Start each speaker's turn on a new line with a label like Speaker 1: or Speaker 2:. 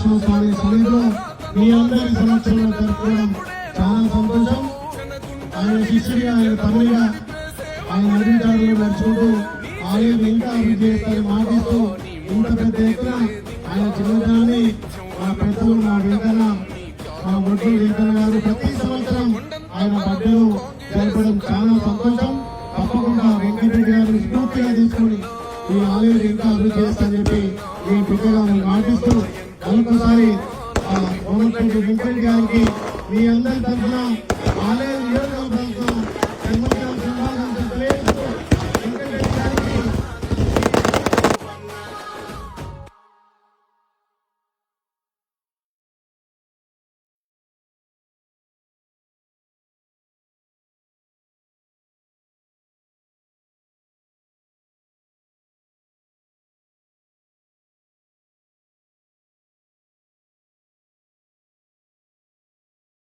Speaker 1: స్వామి సన్నిధిలో మీ అందరి సమక్షంలో జరుపుకోవడం చాలా సంతోషం. ఆయన శిష్యుడిగా, ఆయన తమ్ముడిగా ఆయన నడిచారులు నడుచుకుంటూ ఆలయం ఇంకా అభివృద్ధి చేస్తారని మాటిస్తూ ఇంత పెద్ద ఎత్తున ఆయన చిన్నదాన్ని మా పెద్దలు, మా వెంకన్న, మా ఒడ్డు వెంకన్న గారు ప్రతి సంవత్సరం ఆయన బర్త్డేను జరపడం చాలా సంతోషం. తప్పకుండా వెంకటరెడ్డి గారిని స్ఫూర్తిగా తీసుకుని ఈ ఆలయం ఇంకా అభివృద్ధి చేస్తారని చెప్పి ఈ బిడ్డగా మాటిస్తూ మరొకసారి వెంకటరెడ్డి గారికి మీ అందరి తరఫున ఆలయ